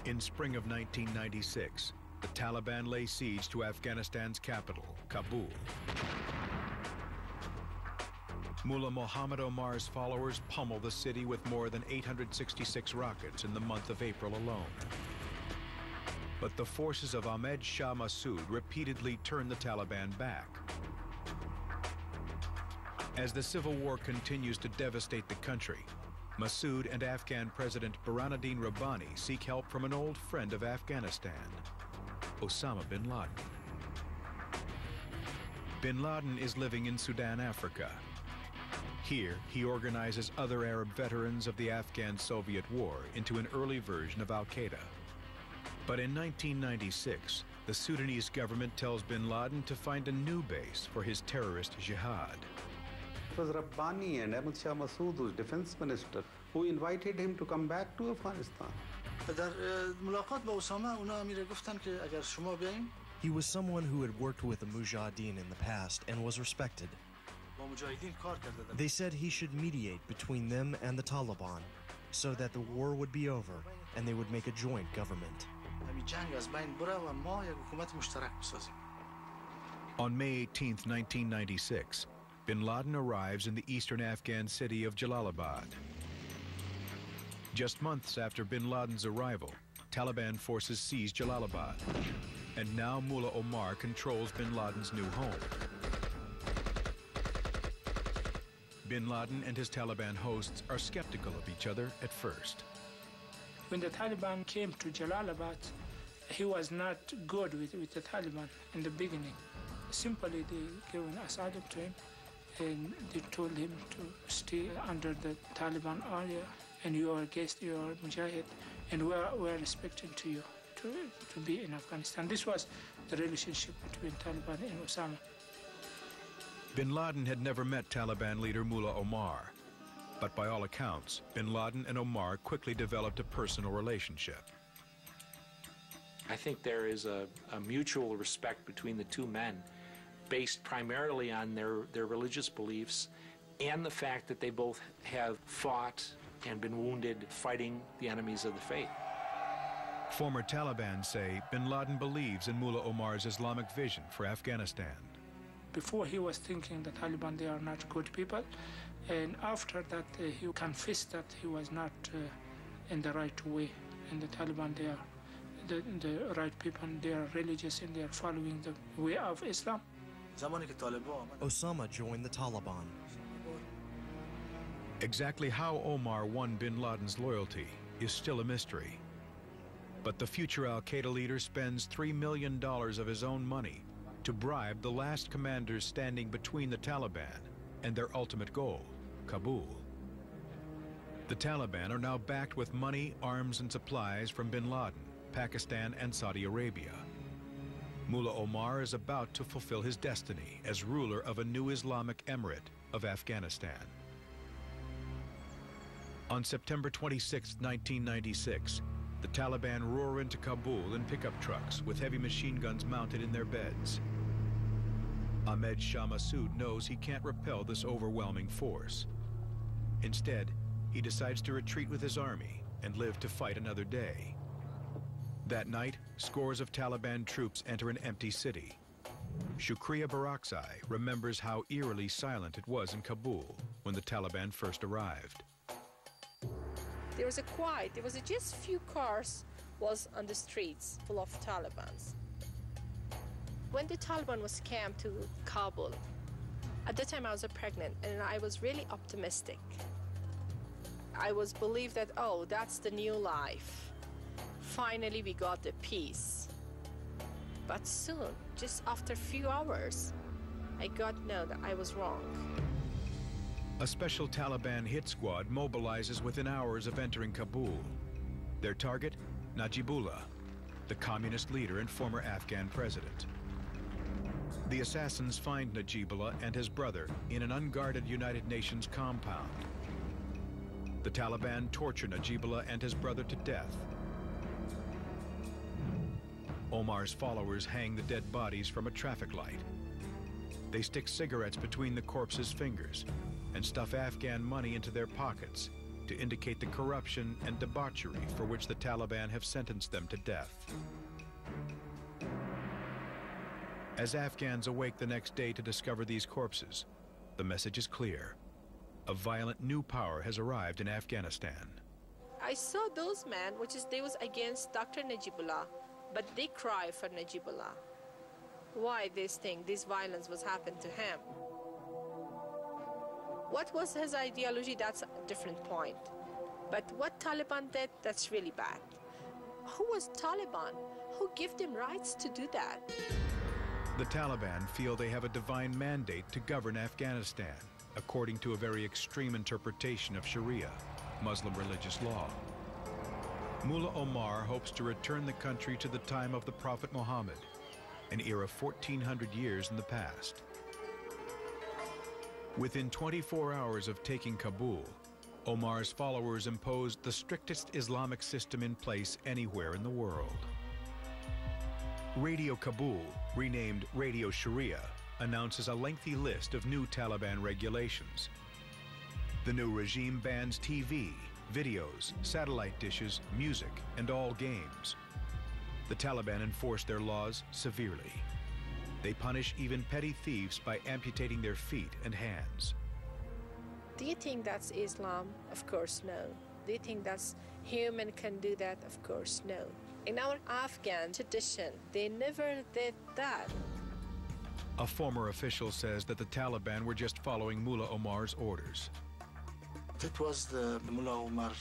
In spring of 1996, the Taliban lay siege to Afghanistan's capital, Kabul. Mullah Muhammad Omar's followers pummel the city with more than 866 rockets in the month of April alone. But the forces of Ahmed Shah Massoud repeatedly turn the Taliban back. As the civil war continues to devastate the country, Massoud and Afghan President Burhanuddin Rabbani seek help from an old friend of Afghanistan, Osama bin Laden. Bin Laden is living in Sudan, Africa. Here, he organizes other Arab veterans of the Afghan-Soviet War into an early version of Al-Qaeda. But in 1996, the Sudanese government tells bin Laden to find a new base for his terrorist jihad. It was Rabbani and Ahmed Shah Massoud, who's defense minister, who invited him to come back to Afghanistan. He was someone who had worked with the Mujahideen in the past and was respected. They said he should mediate between them and the Taliban so that the war would be over and they would make a joint government. On May 18, 1996, bin Laden arrives in the eastern Afghan city of Jalalabad. Just months after bin Laden's arrival, Taliban forces seize Jalalabad, and now Mullah Omar controls bin Laden's new home. Bin Laden and his Taliban hosts are skeptical of each other at first. When the Taliban came to Jalalabad, he was not good with the Taliban in the beginning. Simply, they gave an asylum to him, and they told him to stay under the Taliban area, and you are a guest, you are a mujahid, and we are respecting to you to be in Afghanistan. This was the relationship between Taliban and Osama. Bin Laden had never met Taliban leader Mullah Omar, but by all accounts, bin Laden and Omar quickly developed a personal relationship. I think there is a mutual respect between the two men, based primarily on their religious beliefs and the fact that they both have fought and been wounded fighting the enemies of the faith. Former Taliban say bin Laden believes in Mullah Omar's Islamic vision for Afghanistan. Before, he was thinking the Taliban, they are not good people, and after that he confessed that he was not in the right way, and the Taliban, they are the right people, they are religious and they are following the way of Islam. Osama joined the Taliban. Exactly how Omar won bin Laden's loyalty is still a mystery. But the future Al-Qaeda leader spends $3 million of his own money to bribe the last commanders standing between the Taliban and their ultimate goal, Kabul. The Taliban are now backed with money, arms, and supplies from bin Laden, Pakistan, and Saudi Arabia. Mullah Omar is about to fulfill his destiny as ruler of a new Islamic emirate of Afghanistan. On September 26, 1996, the Taliban roar into Kabul in pickup trucks with heavy machine guns mounted in their beds. Ahmed Shah Massoud knows he can't repel this overwhelming force. Instead, he decides to retreat with his army and live to fight another day. That night, scores of Taliban troops enter an empty city. Shukriya Barakzai remembers how eerily silent it was in Kabul when the Taliban first arrived. There was a quiet, there was just few cars was on the streets full of Talibans. When the Taliban was camped to Kabul, at that time I was pregnant and I was really optimistic. I was believed that, oh, that's the new life. Finally, we got the peace. But soon, just after a few hours, I got to know that I was wrong. A special Taliban hit squad mobilizes within hours of entering Kabul. Their target, Najibullah, the communist leader and former Afghan president. The assassins find Najibullah and his brother in an unguarded United Nations compound. The Taliban torture Najibullah and his brother to death. Omar's followers hang the dead bodies from a traffic light. They stick cigarettes between the corpses' fingers and stuff Afghan money into their pockets to indicate the corruption and debauchery for which the Taliban have sentenced them to death. As Afghans awake the next day to discover these corpses, the message is clear. A violent new power has arrived in Afghanistan. I saw those men, they was against Dr. Najibullah, but they cry for Najibullah. Why this violence was happened to him? What was his ideology? That's a different point. But what Taliban did, that's really bad. Who was Taliban? Who gave them rights to do that? The Taliban feel they have a divine mandate to govern Afghanistan, according to a very extreme interpretation of Sharia, Muslim religious law. Mullah Omar hopes to return the country to the time of the Prophet Muhammad, an era 1,400 years in the past. Within 24 hours of taking Kabul, Omar's followers imposed the strictest Islamic system in place anywhere in the world. Radio Kabul, renamed Radio Sharia, announces a lengthy list of new Taliban regulations. The new regime bans TV, videos, satellite dishes, music, and all games. The Taliban enforce their laws severely. They punish even petty thieves by amputating their feet and hands. Do you think that's Islam? Of course, no. Do you think that's human can do that? Of course, no. In our Afghan tradition, they never did that. A former official says that the Taliban were just following Mullah Omar's orders. It was the Mullah Omar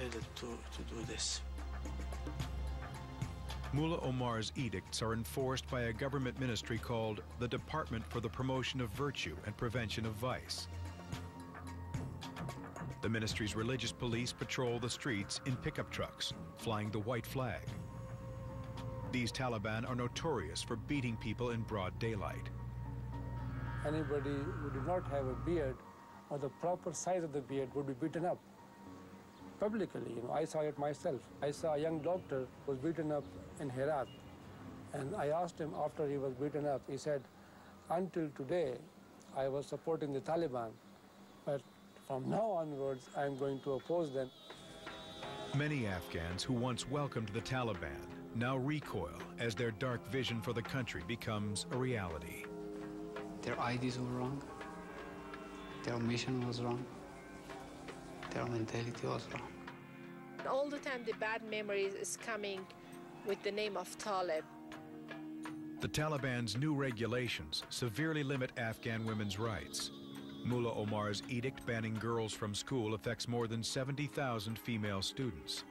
edict to do this. Mullah Omar's edicts are enforced by a government ministry called the Department for the Promotion of Virtue and Prevention of Vice. The ministry's religious police patrol the streets in pickup trucks, flying the white flag. These Taliban are notorious for beating people in broad daylight. Anybody who did not have a beard or the proper size of the beard would be beaten up publicly. I saw it myself. I saw a young doctor who was beaten up in Herat, and I asked him after he was beaten up, he said, until today, I was supporting the Taliban, but from now onwards, I'm going to oppose them. Many Afghans who once welcomed the Taliban now recoil as their dark vision for the country becomes a reality. Their ideas were wrong. Their mission was wrong. Their mentality was wrong. All the time, the bad memories is coming with the name of Talib. The Taliban's new regulations severely limit Afghan women's rights. Mullah Omar's edict banning girls from school affects more than 70,000 female students.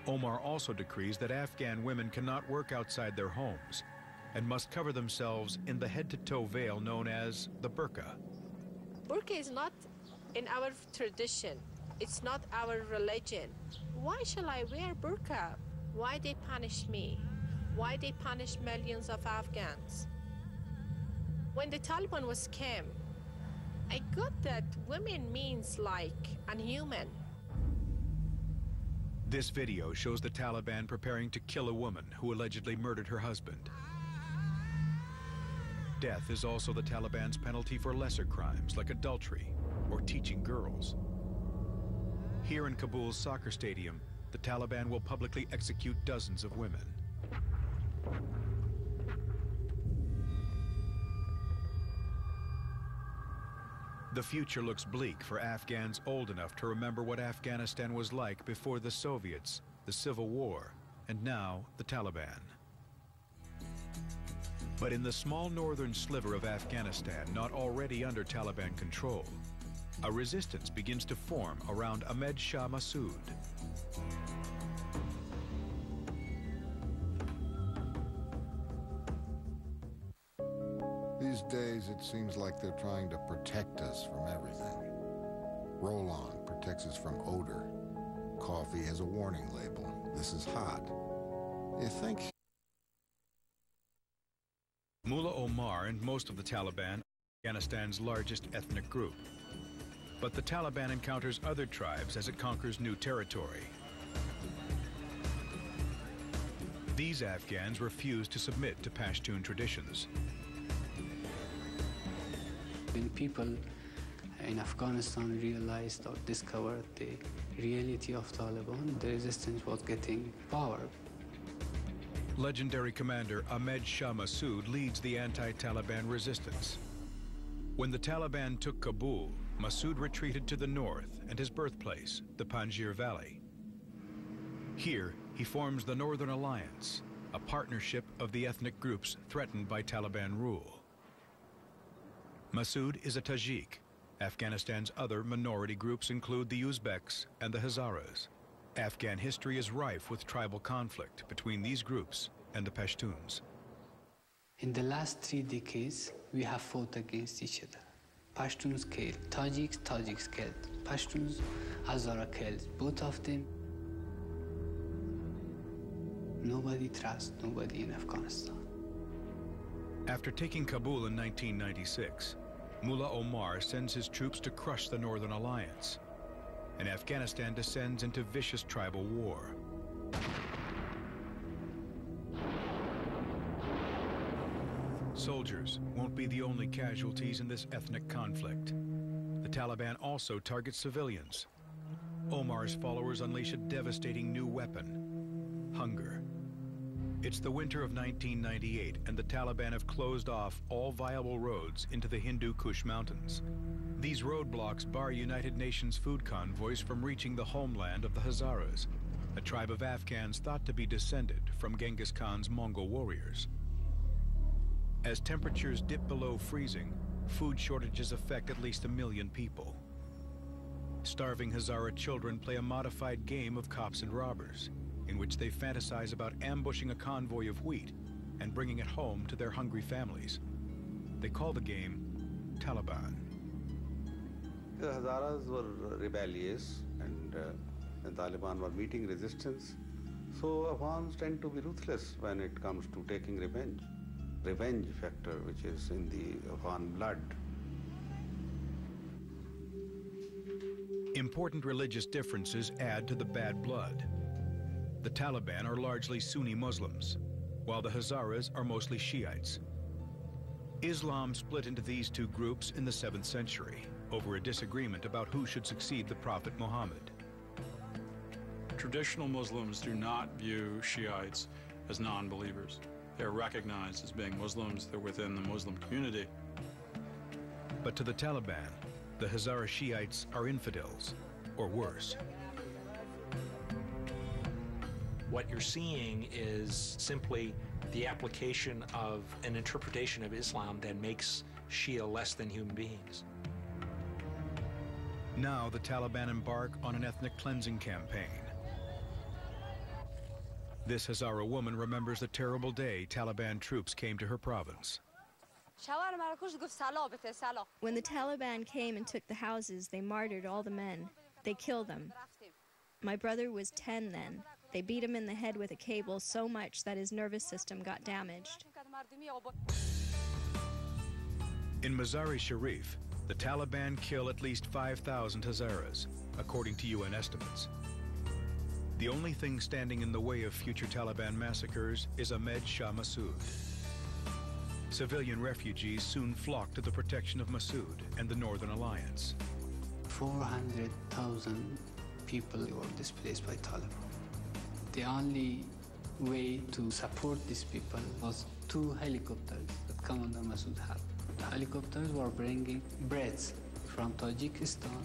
Omar also decrees that Afghan women cannot work outside their homes and must cover themselves in the head-to-toe veil known as the burqa. Burqa is not in our tradition. It's not our religion. Why shall I wear burqa? Why they punish me? Why they punish millions of Afghans? When the Taliban came, I got that women means like unhuman. This video shows the Taliban preparing to kill a woman who allegedly murdered her husband. Death is also the Taliban's penalty for lesser crimes like adultery or teaching girls. Here in Kabul's soccer stadium, the Taliban will publicly execute dozens of women. The future looks bleak for Afghans old enough to remember what Afghanistan was like before the Soviets, the Civil War, and now the Taliban. But in the small northern sliver of Afghanistan, not already under Taliban control, a resistance begins to form around Ahmed Shah Massoud. These days, it seems like they're trying to protect us from everything. Roll-On protects us from odor. Coffee has a warning label. This is hot. You think... Mullah Omar and most of the Taliban are Afghanistan's largest ethnic group. But the Taliban encounters other tribes as it conquers new territory. These Afghans refuse to submit to Pashtun traditions. When people in Afghanistan realized or discovered the reality of Taliban, the resistance was getting power. Legendary commander Ahmed Shah Massoud leads the anti-Taliban resistance. When the Taliban took Kabul, Massoud retreated to the north and his birthplace, the Panjshir Valley. Here, he forms the Northern Alliance, a partnership of the ethnic groups threatened by Taliban rule. Massoud is a Tajik. Afghanistan's other minority groups include the Uzbeks and the Hazaras. Afghan history is rife with tribal conflict between these groups and the Pashtuns. In the last 3 decades, we have fought against each other. Pashtuns killed, Tajiks killed, Pashtuns, Hazara killed, both of them. Nobody trusts nobody in Afghanistan. After taking Kabul in 1996, Mullah Omar sends his troops to crush the Northern Alliance, and Afghanistan descends into vicious tribal war. Soldiers won't be the only casualties in this ethnic conflict. The Taliban also targets civilians. Omar's followers unleash a devastating new weapon: hunger. It's the winter of 1998, and the Taliban have closed off all viable roads into the Hindu Kush Mountains. These roadblocks bar United Nations food convoys from reaching the homeland of the Hazaras, a tribe of Afghans thought to be descended from Genghis Khan's Mongol warriors. As temperatures dip below freezing, food shortages affect at least 1 million people. Starving Hazara children play a modified game of cops and robbers, in which they fantasize about ambushing a convoy of wheat and bringing it home to their hungry families. They call the game Taliban. The Hazaras were rebellious, and the Taliban were meeting resistance. So Afghans tend to be ruthless when it comes to taking revenge. Revenge factor, which is in the Afghan blood. Important religious differences add to the bad blood. The Taliban are largely Sunni Muslims, while the Hazaras are mostly Shiites. Islam split into these two groups in the 7th century over a disagreement about who should succeed the Prophet Muhammad. Traditional Muslims do not view Shiites as non-believers. They're recognized as being Muslims. They're within the Muslim community. But to the Taliban, the Hazara Shiites are infidels, or worse. What you're seeing is simply the application of an interpretation of Islam that makes Shia less than human beings. Now the Taliban embark on an ethnic cleansing campaign. This Hazara woman remembers the terrible day Taliban troops came to her province. When the Taliban came and took the houses, they martyred all the men. They killed them. My brother was 10 then. They beat him in the head with a cable so much that his nervous system got damaged. In Mazar-e-Sharif, the Taliban kill at least 5,000 Hazaras, according to UN estimates. The only thing standing in the way of future Taliban massacres is Ahmed Shah Massoud. Civilian refugees soon flock to the protection of Massoud and the Northern Alliance. 400,000 people were displaced by Taliban. The only way to support these people was 2 helicopters that Commander Massoud had. The helicopters were bringing breads from Tajikistan.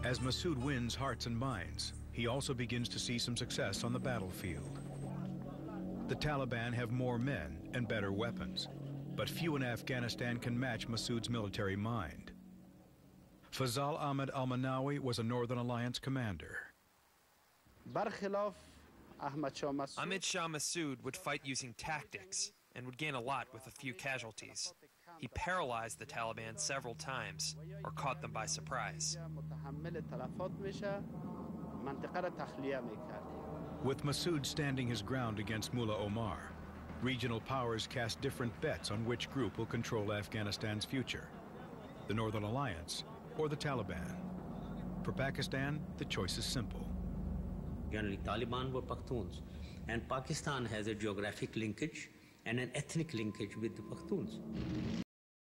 As Massoud wins hearts and minds, he also begins to see some success on the battlefield. The Taliban have more men and better weapons, but few in Afghanistan can match Massoud's military mind. Fazal Ahmed al-Manawi was a Northern Alliance commander. Ahmed Shah Massoud would fight using tactics and would gain a lot with a few casualties. He paralyzed the Taliban several times or caught them by surprise. With Massoud standing his ground against Mullah Omar, regional powers cast different bets on which group will control Afghanistan's future: the Northern Alliance or the Taliban. For Pakistan, the choice is simple. Generally, Taliban were Pakhtuns, and Pakistan has a geographic linkage and an ethnic linkage with the Pakhtuns.